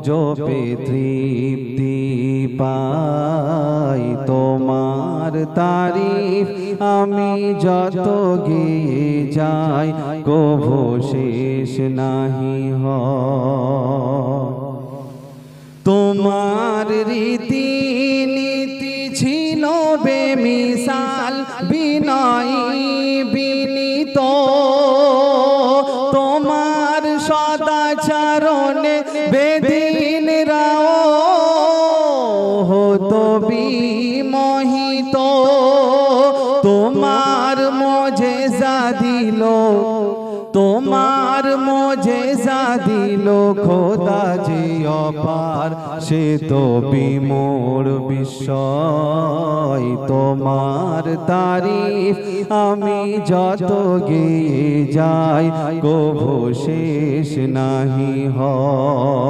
জপে তৃপ্তি পাই তোমার তারিফ আমি যত গেয়ে যাই কভু শেষ নাহি হয়। তোমার রীতি নীতি ছিল বেমিসাল বিনয়ী বিনীত, তোমার সদাচরণে বেদিনরাও হতো বিমোহিত। তোমার মোজেজা দিল, তোমার মোজেজা দিল খোদা যে অপার, সে তো বিমোর বিস্ময়। তোমার তারিফ আমি যত গেয়ে যাই কভু শেষ নাহি হয়।